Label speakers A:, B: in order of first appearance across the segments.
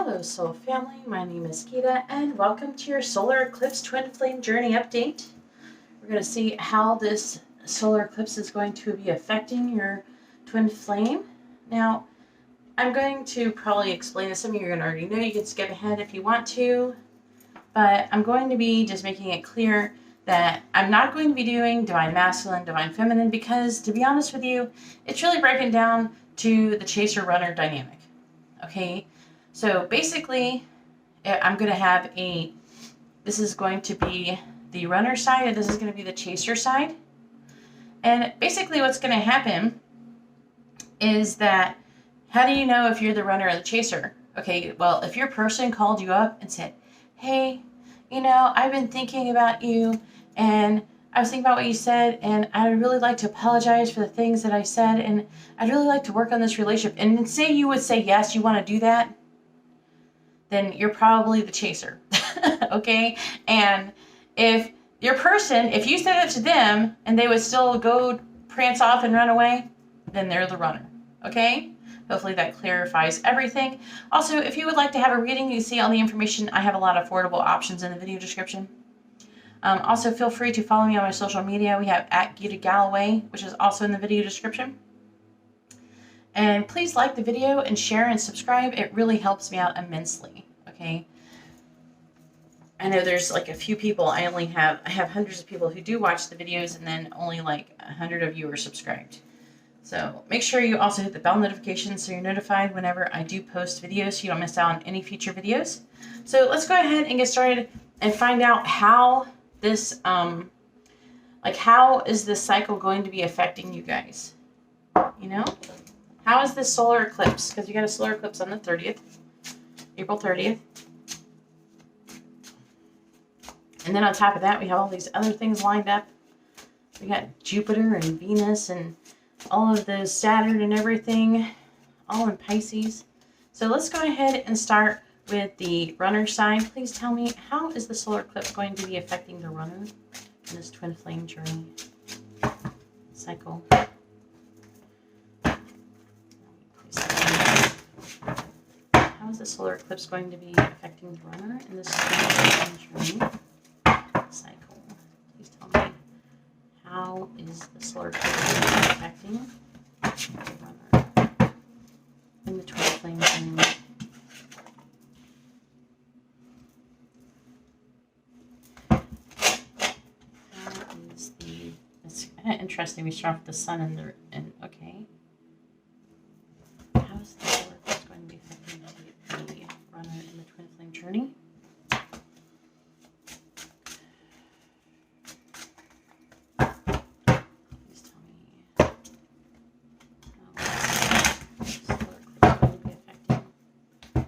A: Hello Soul Family, my name is Geeta and welcome to your Solar Eclipse Twin Flame Journey Update. We're going to see how this solar eclipse is going to be affecting your twin flame. Now, I'm going to probably explain this. Some of you are going to already know. You can skip ahead if you want to. But I'm going to be just making it clear that I'm not going to be doing Divine Masculine, Divine Feminine, because to be honest with you, it's really breaking down to the chaser-runner dynamic. Okay? So basically, I'm going to have this is going to be the runner side, and this is going to be the chaser side. And basically what's going to happen is that, how do you know if you're the runner or the chaser? Okay, well, if your person called you up and said, hey, you know, I've been thinking about you, and I was thinking about what you said, and I'd really like to apologize for the things that I said, and I'd really like to work on this relationship. And say you would say, yes, you want to do that, then you're probably the chaser, okay? And if your person, if you said it to them and they would still go prance off and run away, then they're the runner, okay? Hopefully that clarifies everything. Also, if you would like to have a reading, you see all the information. I have a lot of affordable options in the video description. Also, feel free to follow me on my social media. We have @Geeta Galaway, which is also in the video description. And please like the video and share and subscribe. It really helps me out immensely, okay? I know there's like a few people, I have hundreds of people who do watch the videos, and then only like 100 of you are subscribed. So make sure you also hit the bell notification so you're notified whenever I do post videos so you don't miss out on any future videos. So let's go ahead and get started and find out how this, how is this cycle going to be affecting you guys? You know? How is this solar eclipse? Because you got a solar eclipse on the 30th, April 30th. And then on top of that, we have all these other things lined up. We got Jupiter and Venus and all of the Saturn and everything, all in Pisces. So let's go ahead and start with the runner side. Please tell me, how is the solar eclipse going to be affecting the runner in this twin flame journey cycle? How is the solar eclipse going to be affecting the runner in this twin flame journey cycle? Please tell me, how is the solar eclipse affecting the runner in the twin flame journey? It's kind of interesting. We start with the sun and okay. How is the solar eclipse going to be affecting the runner in the twin flame journey? Please tell me how the solar eclipse going to be affecting the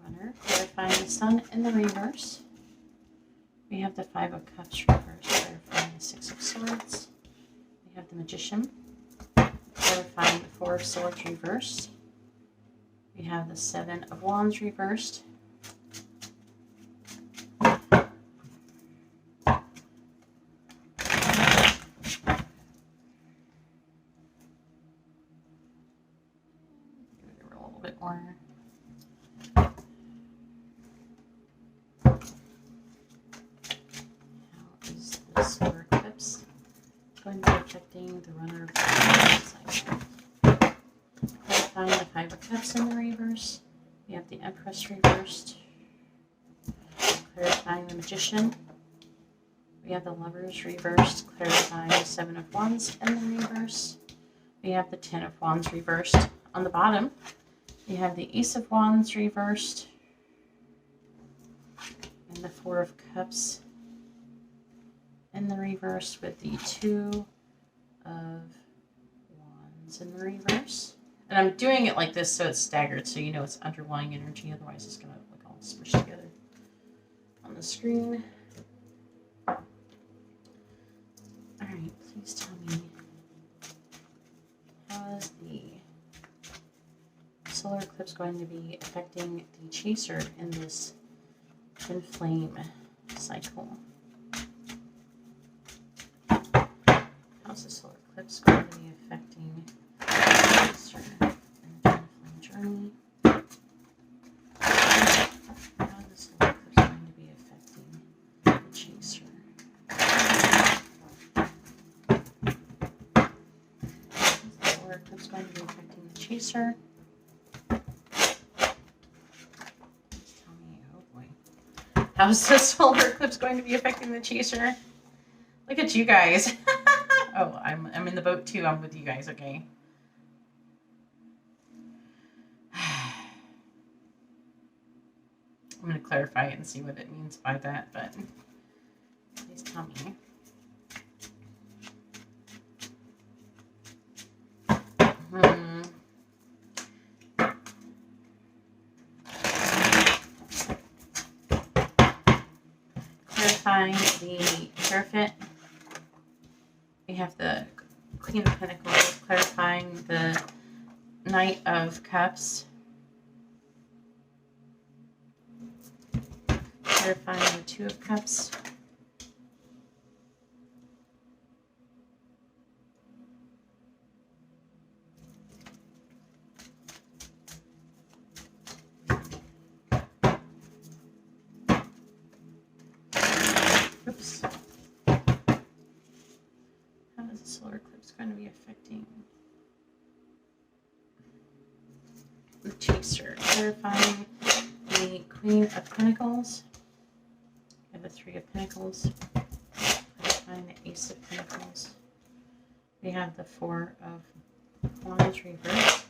A: runner. Clarifying the sun in the reverse. We have the 5 of Cups reversed, clarifying the 6 of Swords. We have the Magician, clarifying the 4 of Swords reversed. We have the 7 of Wands reversed. Give it a little bit more. Solar eclipse going to be affecting the runner of the cycle. Clarifying the 5 of Cups in the reverse. We have the Empress reversed. Clarifying the Magician. We have the Lovers reversed. Clarifying the 7 of Wands in the reverse. We have the 10 of Wands reversed. On the bottom, we have the Ace of Wands reversed. And the 4 of Cups in the reverse with the 2 of Wands in the reverse. And I'm doing it like this so it's staggered, so you know it's underlying energy, otherwise it's going to look all smushed together on the screen. Alright, please tell me, how is the solar eclipse going to be affecting the chaser in this twin flame cycle? How's the solar eclipse going to be affecting the chaser in the twin flame journey? chaser. Tell me, oh boy. How's the solar eclipse going to be affecting the chaser? Look at you guys. Oh, I'm in the boat too. I'm with you guys, okay? I'm going to clarify it and see what it means by that, but please tell me. Clarifying the Hierophant. We have the Queen of Pentacles, clarifying the Knight of Cups. Clarifying the Two of Cups. Oops. How is the solar eclipse going to be affecting the chaser? Clarifying the Queen of Pentacles. We have the Three of Pentacles. Clarifying the Ace of Pentacles. We have the Four of Wands reversed.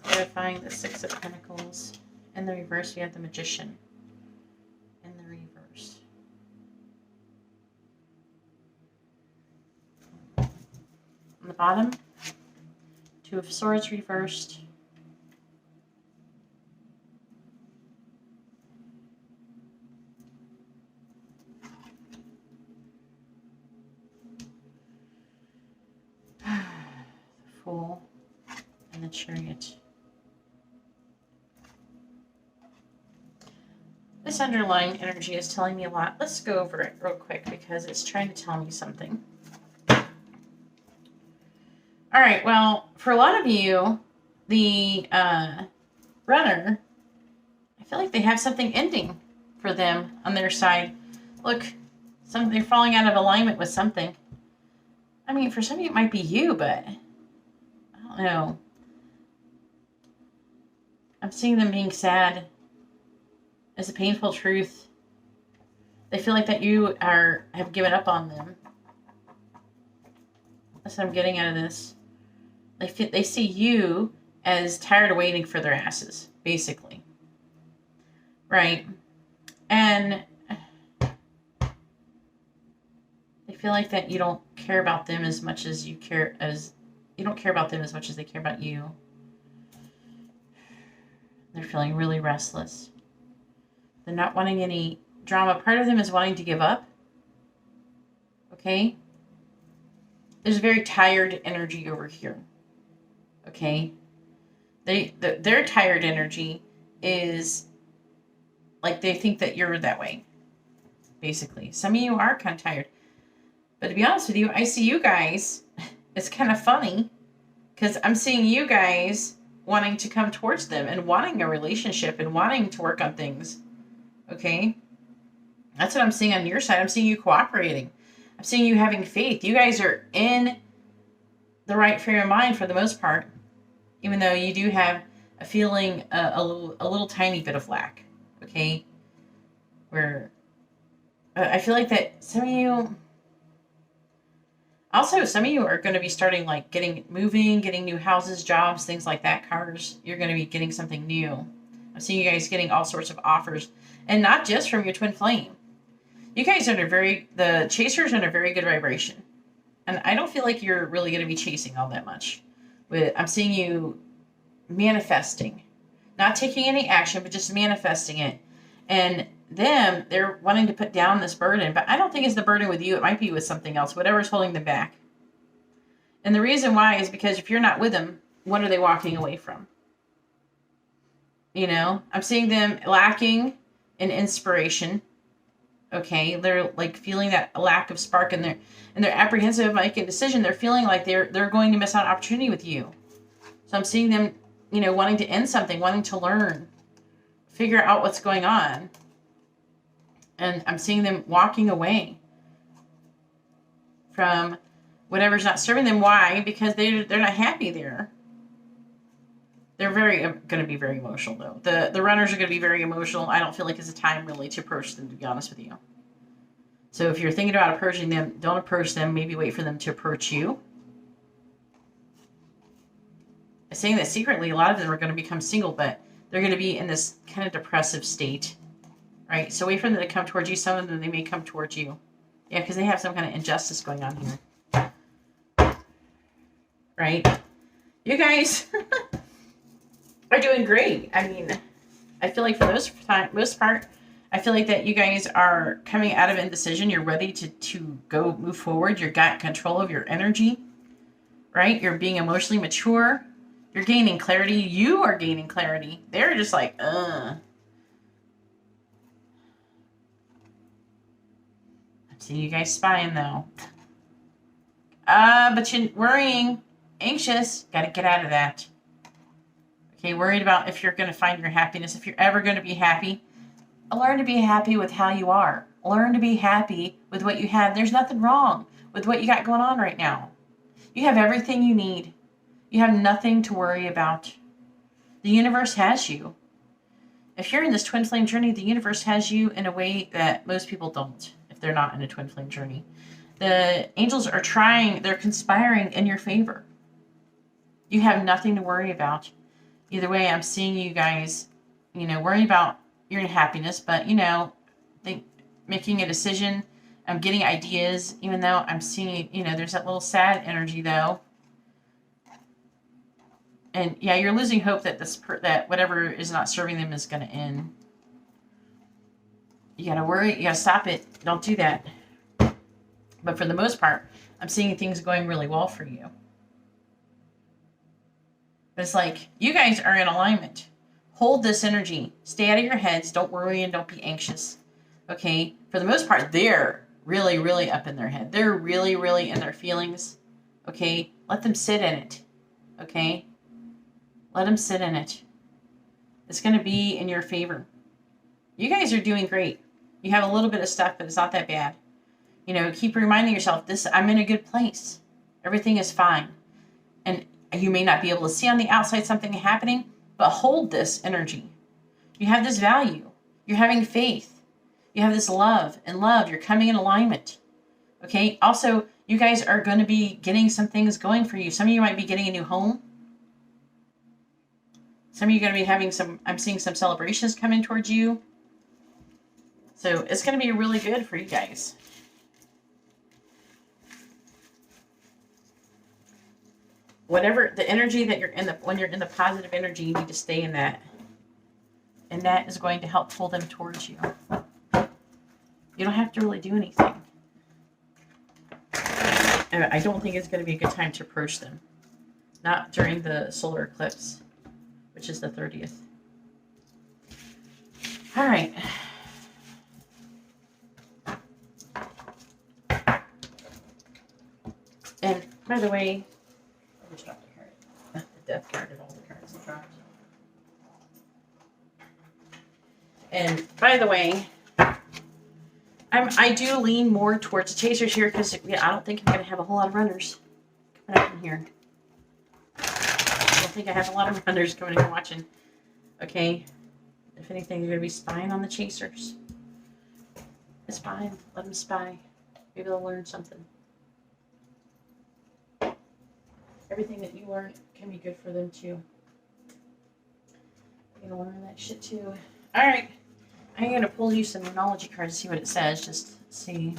A: Clarifying the Six of Pentacles. In the reverse, we have the Magician. In the reverse. On the bottom, Two of Swords reversed. The Fool and the Chariot. This underlying energy is telling me a lot. Let's go over it real quick because it's trying to tell me something. All right, well, for a lot of you, the runner, I feel like they have something ending for them on their side. Look, they're falling out of alignment with something. I mean, for some of you, it might be you, but I don't know. I'm seeing them being sad. It's a painful truth. They feel like that you have given up on them. That's what I'm getting out of this. They see you as tired of waiting for their asses, basically. Right? And they feel like that you don't care about them as much as you don't care about them as much as they care about you. They're feeling really restless. They're not wanting any drama. Part of them is wanting to give up. Okay? There's very tired energy over here. Okay? Their tired energy is like they think that you're that way. Basically. Some of you are kind of tired. But to be honest with you, I see you guys. It's kind of funny. Because I'm seeing you guys wanting to come towards them and wanting a relationship and wanting to work on things. Okay? That's what I'm seeing on your side. I'm seeing you cooperating. I'm seeing you having faith. You guys are in the right frame of mind for the most part. Even though you do have a feeling, a little tiny bit of lack. Okay? Where I feel like that some of you... Also, some of you are going to be starting like moving, getting new houses, jobs, things like that, cars. You're going to be getting something new. I'm seeing you guys getting all sorts of offers. And not just from your twin flame. You guys are the chaser's in a very good vibration. And I don't feel like you're really going to be chasing all that much. I'm seeing you manifesting. Not taking any action, but just manifesting it. And they're wanting to put down this burden. But I don't think it's the burden with you. It might be with something else. Whatever's holding them back. And the reason why is because if you're not with them, what are they walking away from? You know? I'm seeing them lacking in inspiration. Okay? They're like feeling that lack of spark. And they're apprehensive of making a decision. They're feeling like they're going to miss out on opportunity with you. So I'm seeing them, wanting to end something, wanting to learn. Figure out what's going on. And I'm seeing them walking away from whatever's not serving them. Why? Because they're not happy there. They're going to be very emotional, though. The runners are going to be very emotional. I don't feel like it's a time really to approach them, to be honest with you. So if you're thinking about approaching them, don't approach them. Maybe wait for them to approach you. I'm saying that secretly, a lot of them are going to become single, but they're going to be in this kind of depressive state, right? So wait for them to come towards you. Some of them, they may come towards you. Yeah, because they have some kind of injustice going on here. Right? You guys are doing great. I mean, I feel like for the most part, I feel like that you guys are coming out of indecision. You're ready to go move forward. You've got control of your energy, right? You're being emotionally mature. You're gaining clarity. You are gaining clarity. They're just like, I'm seeing you guys spying, though. But you're worrying, anxious. Got to get out of that. Okay, worried about if you're going to find your happiness. If you're ever going to be happy, learn to be happy with how you are. Learn to be happy with what you have. There's nothing wrong with what you got going on right now. You have everything you need. You have nothing to worry about. The universe has you. If you're in this twin flame journey, the universe has you in a way that most people don't, if they're not in a twin flame journey. The angels are trying, they're conspiring in your favor. You have nothing to worry about. Either way, I'm seeing you guys, worry about your happiness, but, making a decision. I'm getting ideas, even though I'm seeing, there's that little sad energy, though. And yeah, you're losing hope that that whatever is not serving them is going to end. You got to worry. You got to stop it. Don't do that. But for the most part, I'm seeing things going really well for you. But it's like, you guys are in alignment. Hold this energy. Stay out of your heads. Don't worry and don't be anxious. Okay? For the most part, they're really, really up in their head. They're really, really in their feelings. Okay? Let them sit in it. Okay? Let them sit in it. It's going to be in your favor. You guys are doing great. You have a little bit of stuff, but it's not that bad. Keep reminding yourself, I'm in a good place. Everything is fine. And you may not be able to see on the outside something happening, but hold this energy. You have this value. You're having faith. You have this love. And love, you're coming in alignment. Okay? Also, you guys are going to be getting some things going for you. Some of you might be getting a new home. Some of you are going to be having I'm seeing some celebrations coming towards you. So it's going to be really good for you guys. Whatever the energy that you're in, when you're in the positive energy, you need to stay in that. And that is going to help pull them towards you. You don't have to really do anything. I don't think it's going to be a good time to approach them. Not during the solar eclipse, which is the 30th. All right. And by the way, I just dropped a card. The death card of all the cards I dropped. And by the way, I do lean more towards the chasers here because I don't think I'm going to have a whole lot of runners coming up in here. I don't think I have a lot of runners coming in here watching. Okay. If anything, you're going to be spying on the chasers. It's fine. Let them spy. Maybe they'll learn something. Everything that you learn can be good for them too. You're going to learn that shit too. All right. I'm going to pull you some numerology cards to see what it says. Just see.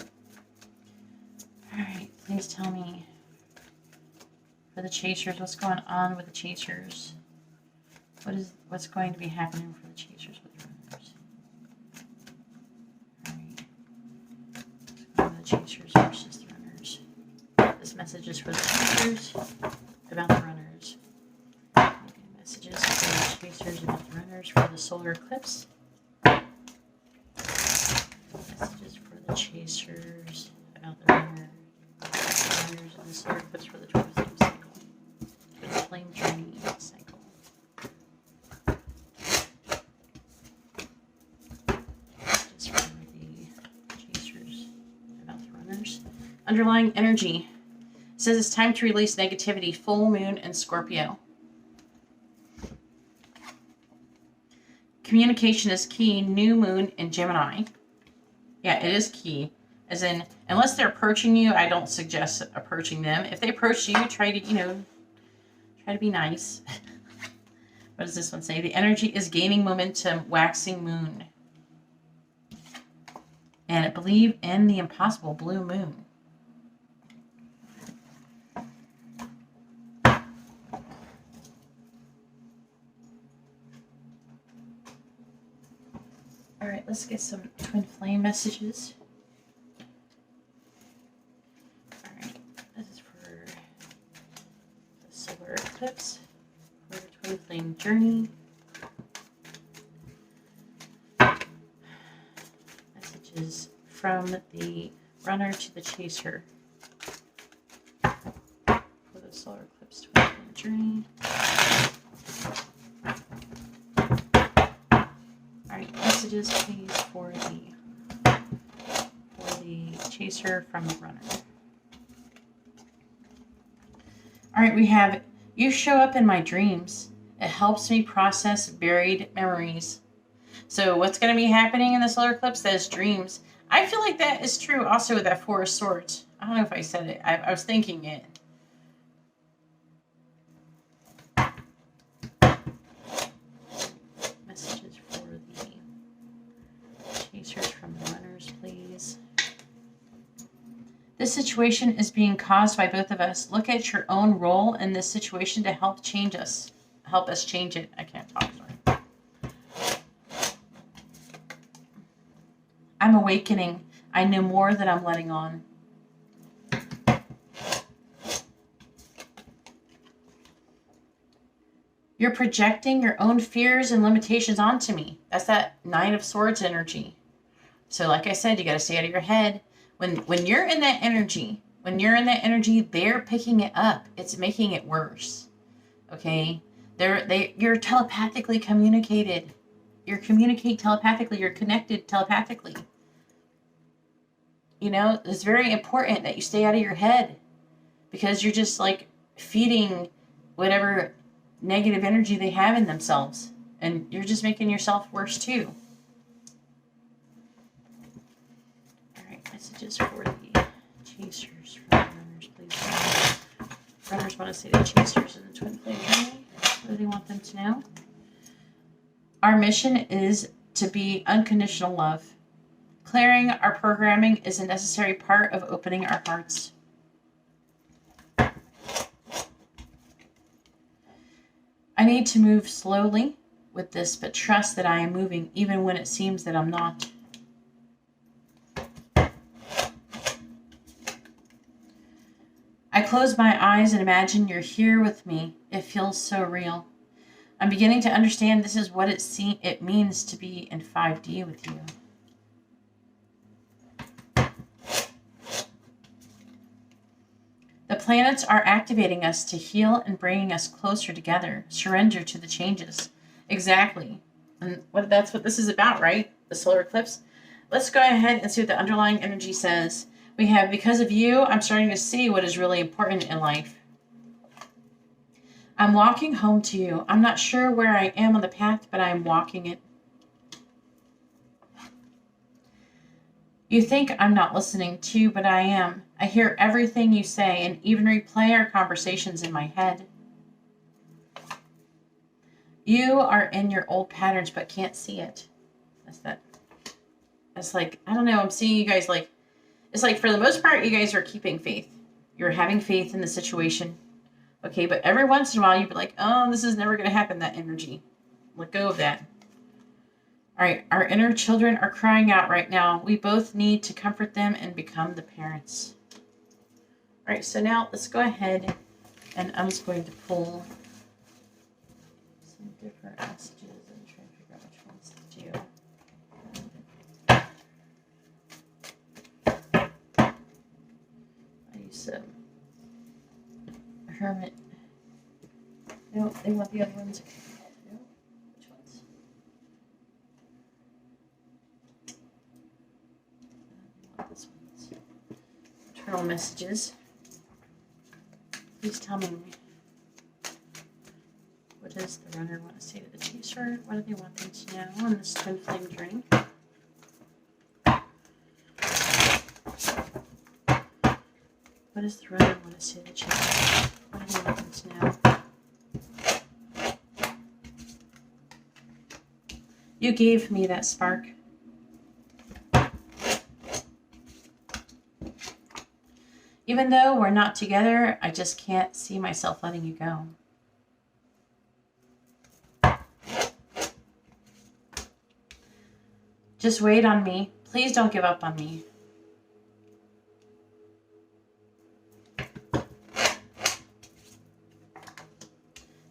A: All right. Please tell me. For the chasers, what's going on with the chasers? What's going to be happening for the chasers with the runners? All right. What's going on with the chasers versus the runners? This message is for the chasers about the runners. Okay, messages for the chasers about the runners for the solar eclipse. Messages for the chasers about the runners and the solar eclipse for the twin flame cycle. For the flame journey cycle. Messages for the chasers about the runners. Underlying energy. It says it's time to release negativity. Full moon and Scorpio. Communication is key. New moon in Gemini. Yeah, it is key. As in, unless they're approaching you, I don't suggest approaching them. If they approach you, try to, try to be nice. What does this one say? The energy is gaining momentum, waxing moon. And believe in the impossible, blue moon. All right, let's get some twin flame messages. All right, this is for the solar eclipse, for the twin flame journey. Messages from the runner to the chaser for the solar eclipse twin flame journey. Alright, messages please for the chaser from the runner. Alright, we have, you show up in my dreams. It helps me process buried memories. So what's going to be happening in the solar eclipse? That's dreams. I feel like that is true also with that Four of Swords. I don't know if I said it. I was thinking it. Messages for the chasers from the runners, please. This situation is being caused by both of us. Look at your own role in this situation to help change us. Help us change it. I can't talk, sorry. I'm awakening. I know more than I'm letting on. You're projecting your own fears and limitations onto me. That's that Nine of Swords energy. So like I said, you got to stay out of your head. When you're in that energy, they're picking it up. It's making it worse. Okay? You're telepathically communicated. You communicate telepathically. You're connected telepathically. You know, it's very important that you stay out of your head because you're just like feeding whatever negative energy they have in themselves. And you're just making yourself worse too. All right, messages for the chasers from the runners, please. Runners want to say the chasers in the twin flame journey. What do they want them to know? Our mission is to be unconditional love. Clearing our programming is a necessary part of opening our hearts. I need to move slowly with this, but trust that I am moving even when it seems that I'm not. I close my eyes and imagine you're here with me. It feels so real. I'm beginning to understand this is what it means to be in 5D with you. The planets are activating us to heal and bringing us closer together. Surrender to the changes. Exactly. And that's what this is about, right? The solar eclipse. Let's go ahead and see what the underlying energy says. We have, because of you, I'm starting to see what is really important in life. I'm walking home to you. I'm not sure where I am on the path, but I'm walking it. You think I'm not listening to you, but I am. I hear everything you say and even replay our conversations in my head. You are in your old patterns, but can't see it. That's like, I don't know, I'm seeing you guys like, it's like for the most part, you guys are keeping faith. You're having faith in the situation. Okay, but every once in a while, you'd be like, oh, this is never going to happen, that energy. Let go of that. All right, our inner children are crying out right now. We both need to comfort them and become the parents. All right, so now let's go ahead and I'm just going to pull some different messages and try to figure out which ones to do. I use some Hermit. No, they want the other ones. No, which ones? This one's internal messages. Please tell me which What does the runner want to say to the chaser? What do they want them to know on this twin flame journey? What does the runner want to say to the chaser? What do they want them to know? You gave me that spark. Even though we're not together, I just can't see myself letting you go. Just wait on me. Please don't give up on me.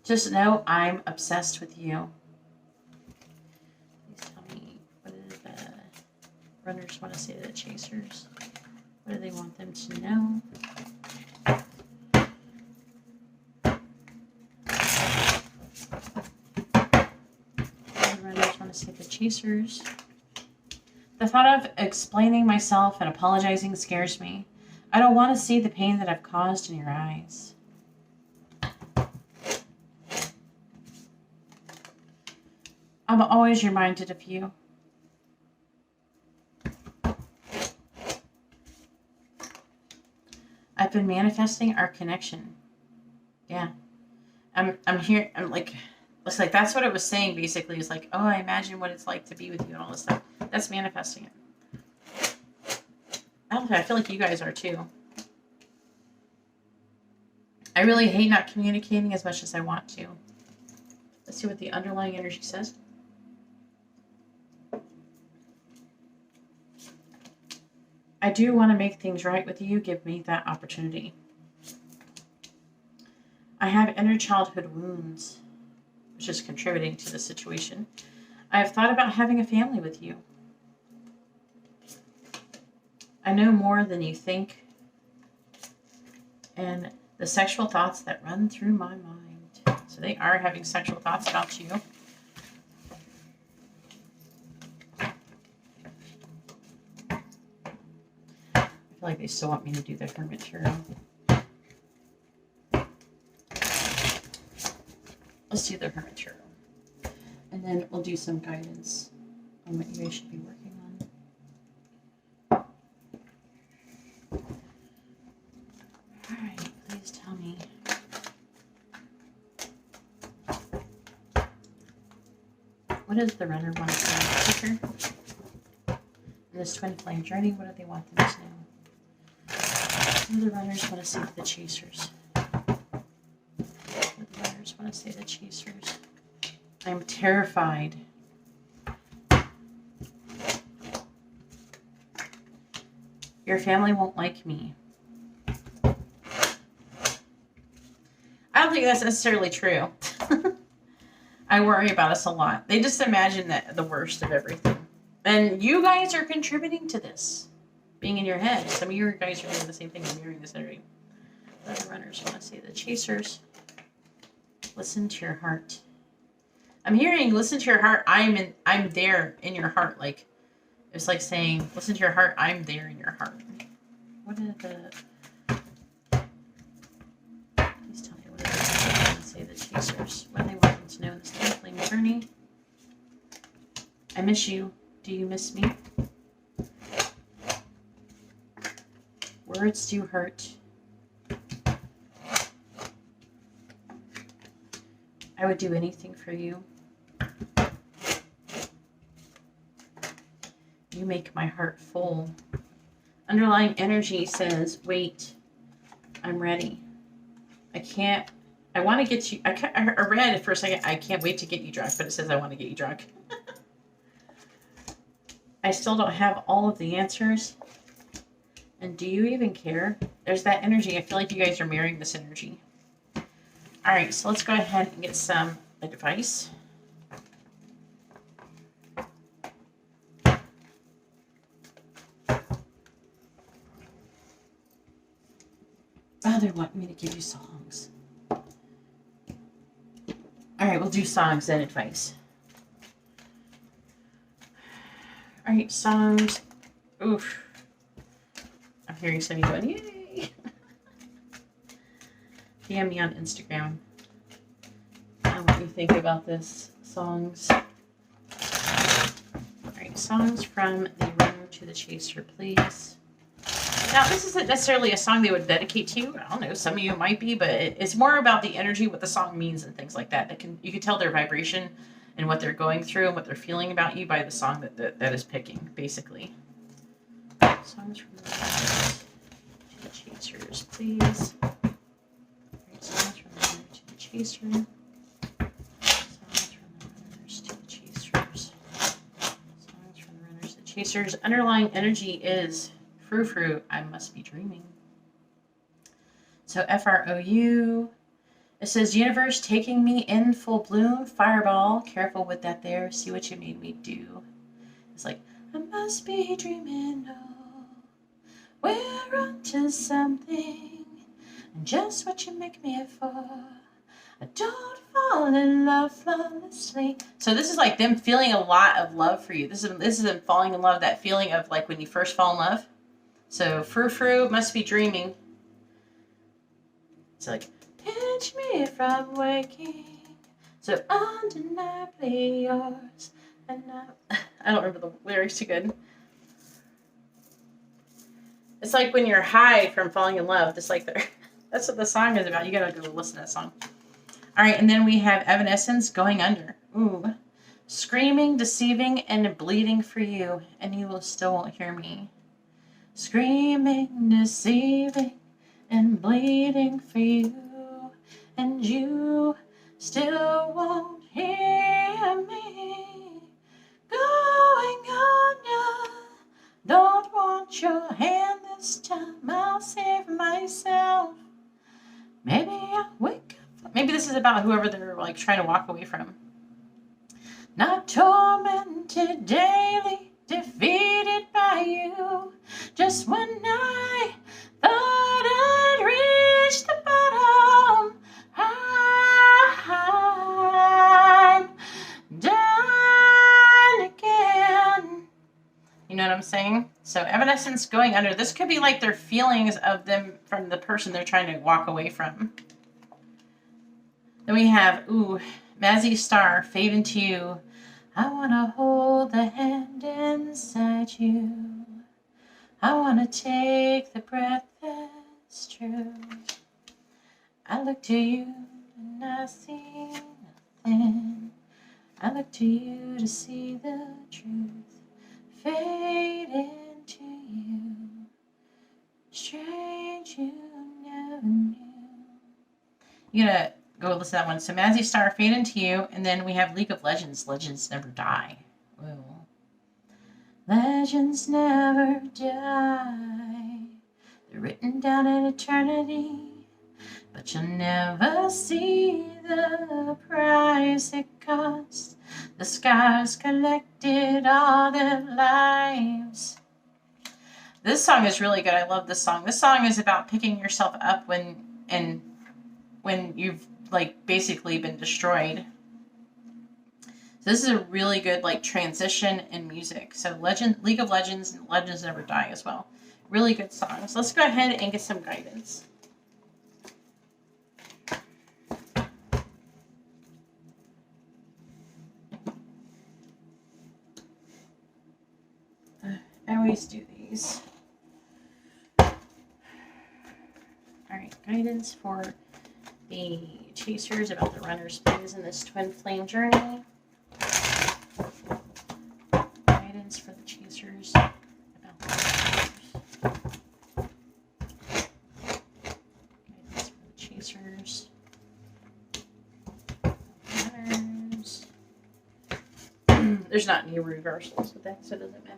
A: Just know I'm obsessed with you. Please tell me, what do the runners want to say to the chasers? What do they want them to know? What do the runners want to say to the chasers? The thought of explaining myself and apologizing scares me. I don't want to see the pain that I've caused in your eyes. I'm always reminded of you. I've been manifesting our connection. Yeah. I'm here. I'm like, looks like that's what it was saying basically. It's like, oh, I imagine what it's like to be with you and all this stuff. That's manifesting it. I feel like you guys are too. I really hate not communicating as much as I want to. Let's see what the underlying energy says. I do want to make things right with you. Give me that opportunity. I have inner childhood wounds, which is contributing to the situation. I have thought about having a family with you. I know more than you think. And the sexual thoughts that run through my mind. So they are having sexual thoughts about you. I feel like they still want me to do the Hermit Tarot. Let's do the Hermit Tarot. And then we'll do some guidance on what you guys should be working on. Alright, please tell me. What does the runner want to say in this twin flame journey? What do they want them to know? What do the runners want to say to the chasers? What do the runners want to say to the chasers? I'm terrified. Your family won't like me. I don't think that's necessarily true. I worry about us a lot. They just imagine that the worst of everything. And you guys are contributing to this. Being in your head. Some of you guys are doing the same thing and mirroring this energy. What do the runners want to say to the chasers? Listen to your heart. I'm hearing listen to your heart. I'm there in your heart. Like it's like saying, listen to your heart, I'm there in your heart. What did the please tell me what did they want to say to the chasers? What do they want them to know in this twin flame journey? I miss you. Do you miss me? Words do hurt. I would do anything for you. You make my heart full. Underlying energy says, wait, I'm ready. I want to get you, I read for a second, I can't wait to get you drunk, but it says I want to get you drunk. I still don't have all of the answers. And do you even care? There's that energy. I feel like you guys are mirroring this energy. All right, so let's go ahead and get some advice. Oh, they want me to give you songs. All right, we'll do songs and advice. All right, songs. Oof. I'm hearing some of you going, yay. DM me on Instagram. What you think about this? Songs. All right, songs from the runner to the chaser, please. Now, this isn't necessarily a song they would dedicate to you. I don't know, some of you might be, but it's more about the energy, what the song means, and things like that. You can tell their vibration and what they're going through and what they're feeling about you by the song that is picking, basically. Songs from the runners to the chasers, please. Right, songs from the runner to the chaser. Songs from the runners to the chasers. Songs from the runners to the chasers. Underlying energy is frou-frou, I must be dreaming. So FROU. It says, universe taking me in full bloom, fireball, careful with that there, see what you made me do. It's like, I must be dreaming, oh, we're onto something, and just what you make me for. I don't fall in love flawlessly. So this is like them feeling a lot of love for you. This is them falling in love, that feeling of like when you first fall in love. So frou-frou, must be dreaming. It's like, pinch me from waking, so undeniably yours. And I don't remember the lyrics too good. It's like when you're high from falling in love, just like that's what the song is about. You gotta go listen to that song. All right, and then we have Evanescence, Going Under. Ooh. Screaming, deceiving, and bleeding for you, and you will still won't hear me. Screaming, deceiving, and bleeding for you, and you still won't hear me. Going under, don't want your hand this time, I'll save myself. Maybe I'll wake up. Maybe this is about whoever they're like trying to walk away from. Not tormented daily, defeated by you. Just when I thought I'd reached the bottom, I'm done again. You know what I'm saying? So Evanescence, Going Under. This could be like their feelings of them from the person they're trying to walk away from. Then we have, Mazzy Star, Fade Into You. I want to hold the hand inside you. I want to take the breath that's true. I look to you and I see nothing. I look to you to see the truth. Fade into you. Strange you never knew. You gotta go listen to that one. So Mazzy Star, Fade Into You, and then we have League of Legends, Legends Never Die. Ooh. Legends never die. They're written down in eternity, but you'll never see the price it cost. The scars collected all their lives. This song is really good. I love this song. This song is about picking yourself up when you've like basically been destroyed. So this is a really good like transition in music. So League of Legends and Legends Never Die as well. Really good songs. Let's go ahead and get some guidance. I always do these. Alright, guidance for the chasers about the runners, please, in this twin flame journey. Guidance for the chasers about the runners. Guidance for the chasers. Runners. There's not any reversals with that, so it doesn't matter.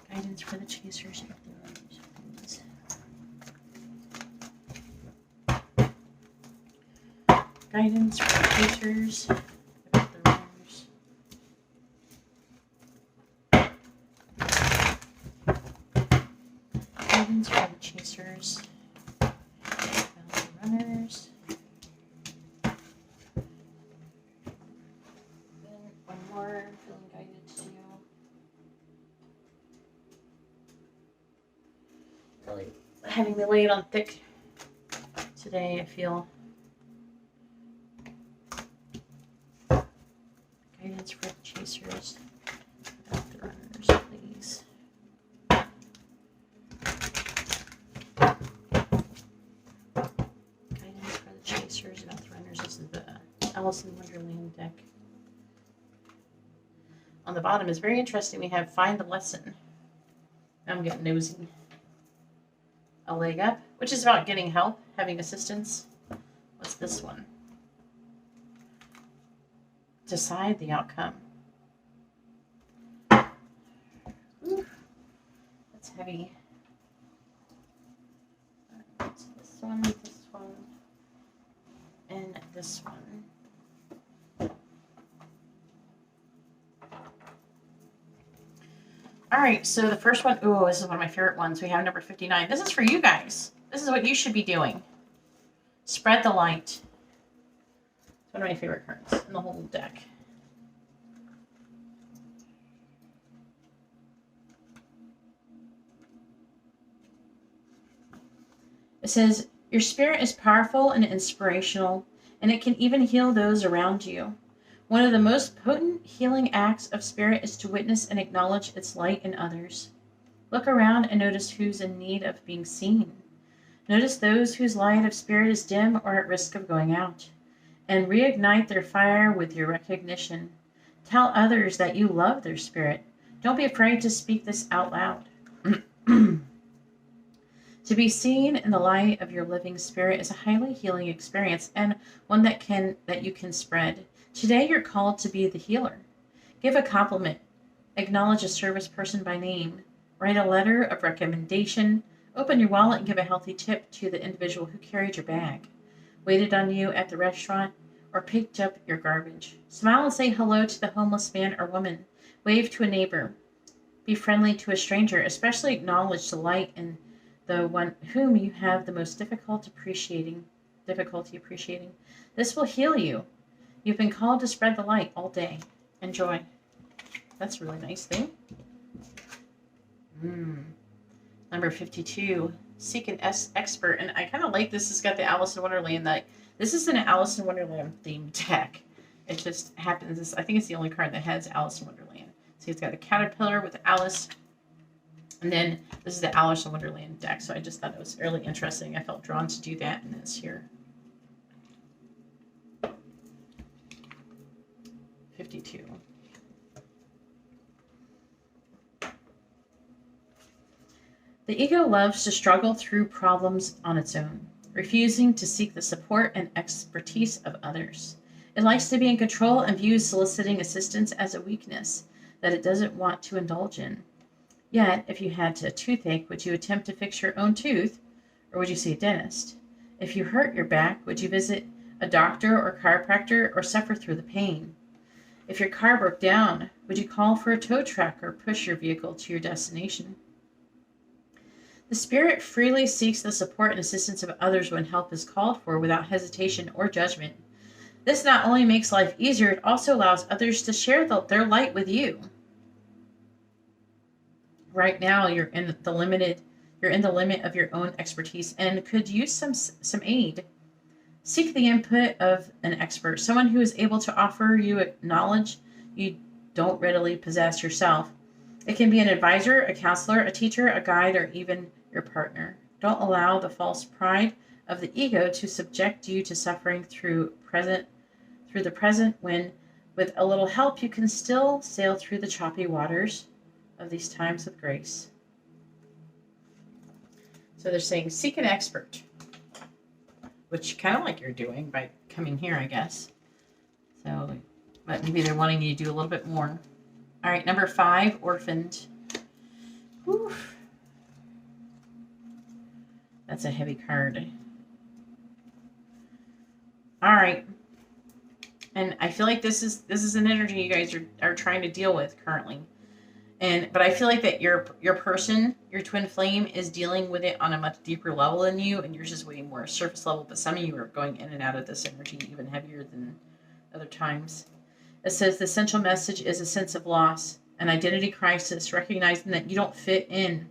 A: Guidance for the chasers of the runners, please. Guidance for the chasers about the runners. Guidance for the chasers about the runners. Then one more, feeling guided to having me lay it on thick today, I feel. Guidance for the chasers. Not the runners, please. Guidance for the chasers, not the runners. This is the Alice in Wonderland deck. On the bottom is very interesting. We have Find the Lesson. I'm getting nosy. A Leg Up, which is about getting help, having assistance. What's this one? Decide the outcome. Ooh, that's heavy. This one, and this one. All right, so the first one, ooh, this is one of my favorite ones. We have number 59. This is for you guys. This is what you should be doing. Spread the light. It's one of my favorite cards in the whole deck. It says, your spirit is powerful and inspirational, and it can even heal those around you. One of the most potent healing acts of spirit is to witness and acknowledge its light in others. Look around and notice who's in need of being seen. Notice those whose light of spirit is dim or at risk of going out, and reignite their fire with your recognition. Tell others that you love their spirit. Don't be afraid to speak this out loud. To be seen in the light of your living spirit is a highly healing experience, and one that you can spread. Today you're called to be the healer. Give a compliment. Acknowledge a service person by name. Write a letter of recommendation. Open your wallet and give a healthy tip to the individual who carried your bag, waited on you at the restaurant, or picked up your garbage. Smile and say hello to the homeless man or woman. Wave to a neighbor. Be friendly to a stranger, especially acknowledge the light in the one whom you have the most difficulty appreciating. This will heal you. You've been called to spread the light all day. Enjoy. That's a really nice thing. Number 52. Seek an expert. And I kind of like this. It's got the Alice in Wonderland. This is an Alice in Wonderland themed deck. It just happens. I think it's the only card that has Alice in Wonderland. See, it's got a caterpillar with Alice. And then this is the Alice in Wonderland deck. So I just thought it was really interesting. I felt drawn to do that in this here. 52. The ego loves to struggle through problems on its own, refusing to seek the support and expertise of others. It likes to be in control and views soliciting assistance as a weakness that it doesn't want to indulge in. Yet, if you had a toothache, would you attempt to fix your own tooth, or would you see a dentist? If you hurt your back, would you visit a doctor or chiropractor, or suffer through the pain? If your car broke down, would you call for a tow truck or push your vehicle to your destination? The spirit freely seeks the support and assistance of others when help is called for without hesitation or judgment. This not only makes life easier, it also allows others to share their light with you. Right now, you're in the limit of your own expertise and could use some aid. Seek the input of an expert, someone who is able to offer you knowledge you don't readily possess yourself. It can be an advisor, a counselor, a teacher, a guide, or even your partner. Don't allow the false pride of the ego to subject you to suffering through the present when, with a little help, you can still sail through the choppy waters of these times with grace. So they're saying, seek an expert, which kind of like you're doing by coming here, I guess. So, but maybe they're wanting you to do a little bit more. All right, number 5, orphaned. Whew. That's a heavy card. All right. And I feel like this is an energy you guys are trying to deal with currently. But I feel like that your person, your twin flame, is dealing with it on a much deeper level than you, and you're just way more surface level. But some of you are going in and out of this energy even heavier than other times. It says the essential message is a sense of loss, an identity crisis, recognizing that you don't fit in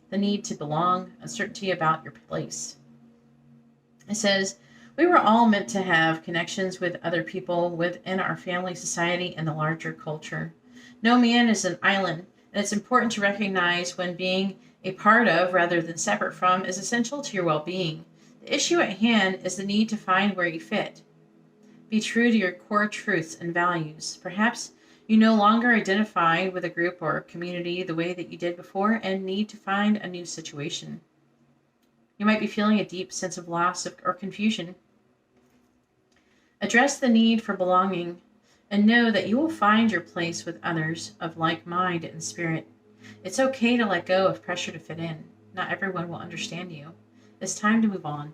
A: the need to belong, uncertainty about your place. It says, we were all meant to have connections with other people within our family, society, and the larger culture. No man is an island, and it's important to recognize when being a part of, rather than separate from, is essential to your well-being. The issue at hand is the need to find where you fit. Be true to your core truths and values. Perhaps you no longer identify with a group or community the way that you did before and need to find a new situation. You might be feeling a deep sense of loss or confusion. Address the need for belonging and know that you will find your place with others of like mind and spirit. It's okay to let go of pressure to fit in. Not everyone will understand you. It's time to move on.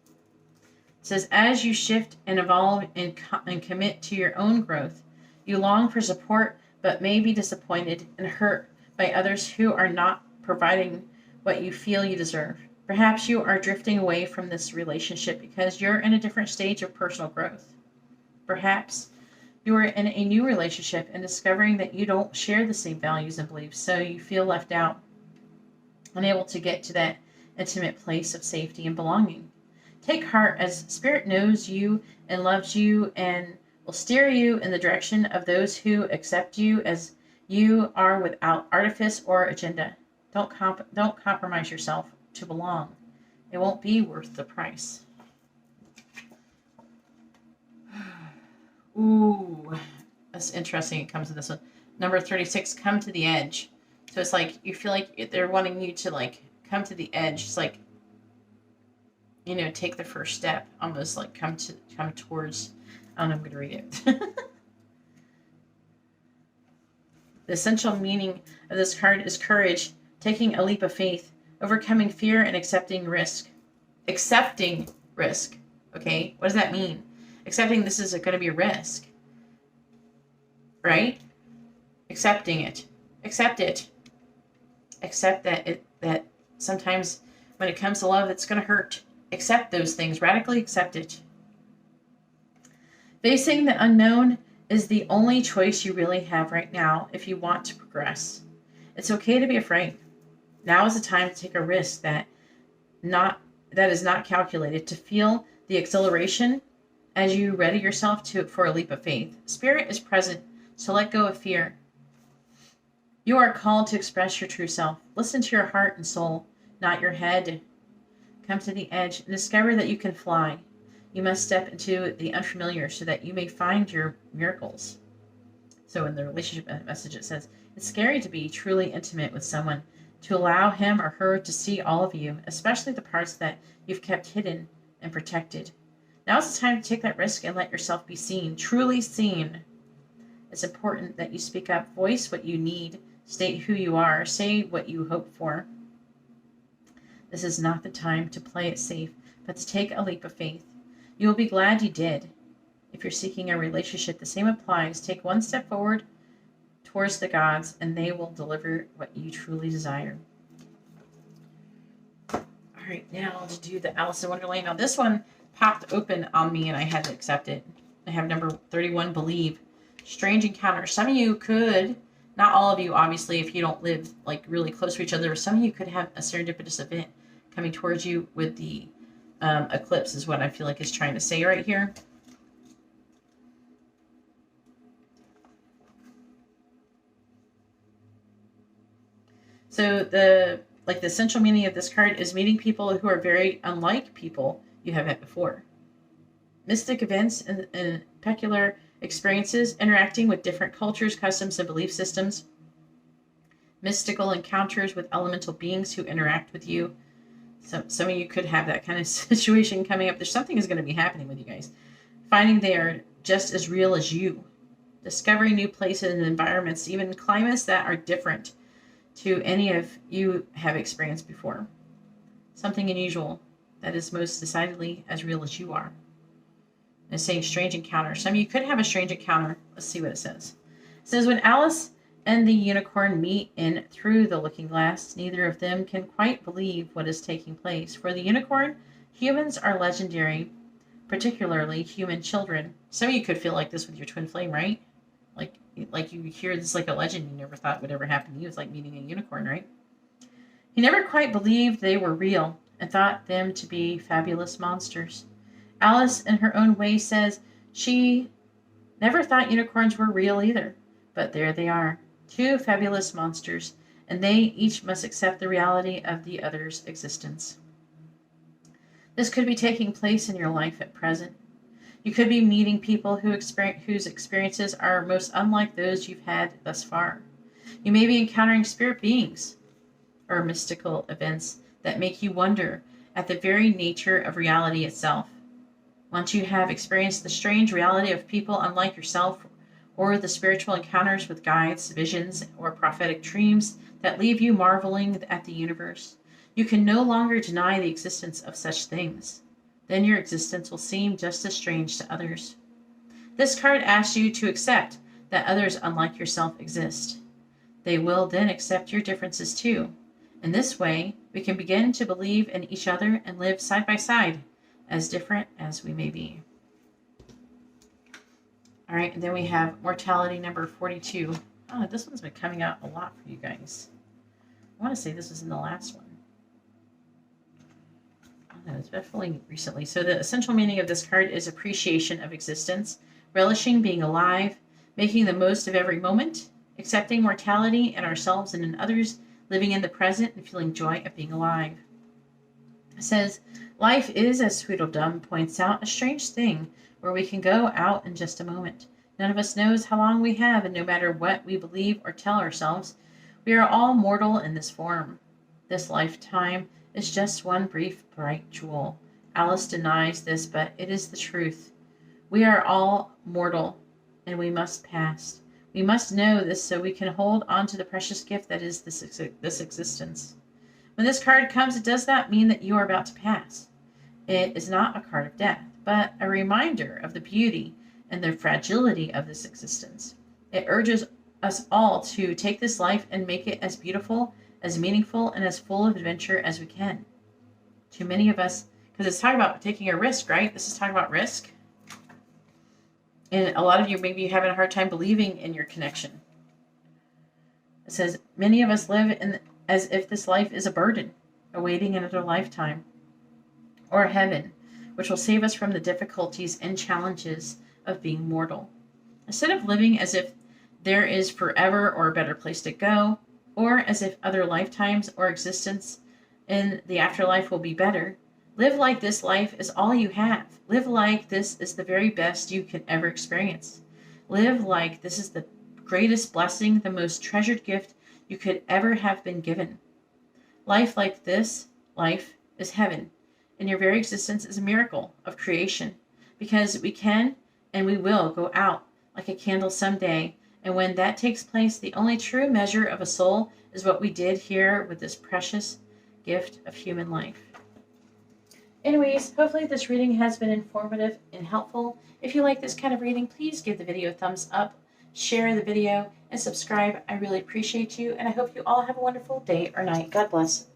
A: It says, as you shift and evolve and commit to your own growth, you long for support but may be disappointed and hurt by others who are not providing what you feel you deserve. Perhaps you are drifting away from this relationship because you're in a different stage of personal growth. Perhaps you are in a new relationship and discovering that you don't share the same values and beliefs, so you feel left out, unable to get to that intimate place of safety and belonging. Take heart, as Spirit knows you and loves you and will steer you in the direction of those who accept you as you are without artifice or agenda. Don't compromise yourself to belong. It won't be worth the price. Ooh, that's interesting. It comes to this one. Number 36, come to the edge. So it's like you feel like they're wanting you to like come to the edge. It's like, you know, take the first step, almost like come towards. I don't know, I'm going to read it. The essential meaning of this card is courage, taking a leap of faith, overcoming fear, and accepting risk. Accepting risk. Okay, what does that mean? Accepting this is going to be a risk, right? Accepting it. Accept it. Accept that sometimes when it comes to love, it's going to hurt. Accept those things. Radically accept it. Facing the unknown is the only choice you really have right now if you want to progress. It's okay to be afraid. Now is the time to take a risk that is not calculated, to feel the exhilaration as you ready yourself for a leap of faith. Spirit is present, so let go of fear. You are called to express your true self. Listen to your heart and soul, not your head. Come to the edge and discover that you can fly. You must step into the unfamiliar so that you may find your miracles. So in the relationship message, it says, it's scary to be truly intimate with someone, to allow him or her to see all of you, especially the parts that you've kept hidden and protected. Now is the time to take that risk and let yourself be seen, truly seen. It's important that you speak up, voice what you need, state who you are, say what you hope for. This is not the time to play it safe, but to take a leap of faith. You will be glad you did. If you're seeking a relationship, the same applies. Take one step forward towards the gods, and they will deliver what you truly desire. All right, now to do the Alice in Wonderland. Now this one popped open on me, and I had to accept it. I have number 31, believe. Strange encounter. Some of you could, not all of you, obviously, if you don't live like really close to each other, some of you could have a serendipitous event coming towards you with the eclipse is what I feel like it's trying to say right here. So the essential meaning of this card is meeting people who are very unlike people you have met before. Mystic events and peculiar experiences, interacting with different cultures, customs, and belief systems. Mystical encounters with elemental beings who interact with you. Some of you could have that kind of situation coming up. There's something is going to be happening with you guys. Finding they are just as real as you. Discovering new places and environments, even climates that are different to any of you have experienced before. Something unusual that is most decidedly as real as you are. And it's saying strange encounter. Some of you could have a strange encounter. Let's see what it says. It says, when Alice and the unicorn meet in through the looking glass, neither of them can quite believe what is taking place. For the unicorn, humans are legendary, particularly human children. Some of you could feel like this with your twin flame, right? Like you hear this like a legend you never thought would ever happen to you. It's like meeting a unicorn, right? He never quite believed they were real and thought them to be fabulous monsters. Alice, in her own way, says she never thought unicorns were real either. But there they are, two fabulous monsters, and they each must accept the reality of the other's existence. This could be taking place in your life at present. You could be meeting people whose experiences are most unlike those you've had thus far. You may be encountering spirit beings or mystical events that make you wonder at the very nature of reality itself. Once you have experienced the strange reality of people unlike yourself, or the spiritual encounters with guides, visions, or prophetic dreams that leave you marveling at the universe, you can no longer deny the existence of such things. Then your existence will seem just as strange to others. This card asks you to accept that others unlike yourself exist. They will then accept your differences too. In this way, we can begin to believe in each other and live side by side, as different as we may be. All right, and then we have mortality number 42. Oh, this one's been coming out a lot for you guys. I want to say this was in the last one. Oh, it's definitely recently. So the essential meaning of this card is appreciation of existence, relishing being alive, making the most of every moment, accepting mortality in ourselves and in others, living in the present and feeling joy of being alive. It says, life is, as Tweedledum points out, a strange thing where we can go out in just a moment. None of us knows how long we have, and no matter what we believe or tell ourselves, we are all mortal in this form. This lifetime is just one brief, bright jewel. Alice denies this, but it is the truth. We are all mortal, and we must pass. We must know this so we can hold on to the precious gift that is this existence. When this card comes, it does not mean that you are about to pass. It is not a card of death, but a reminder of the beauty and the fragility of this existence. It urges us all to take this life and make it as beautiful, as meaningful, and as full of adventure as we can. Too many of us, because it's talking about taking a risk, right? This is talking about risk. And a lot of you maybe having a hard time believing in your connection. It says, many of us live as if this life is a burden, awaiting another lifetime, or heaven, which will save us from the difficulties and challenges of being mortal. Instead of living as if there is forever or a better place to go, or as if other lifetimes or existence in the afterlife will be better, live like this life is all you have. Live like this is the very best you can ever experience. Live like this is the greatest blessing, the most treasured gift you could ever have been given. Life like this, life is heaven, and your very existence is a miracle of creation, because we can and we will go out like a candle someday, and when that takes place, the only true measure of a soul is what we did here with this precious gift of human life. Anyways, hopefully this reading has been informative and helpful. If you like this kind of reading, please give the video a thumbs up, share the video, and subscribe. I really appreciate you, and I hope you all have a wonderful day or night. God bless.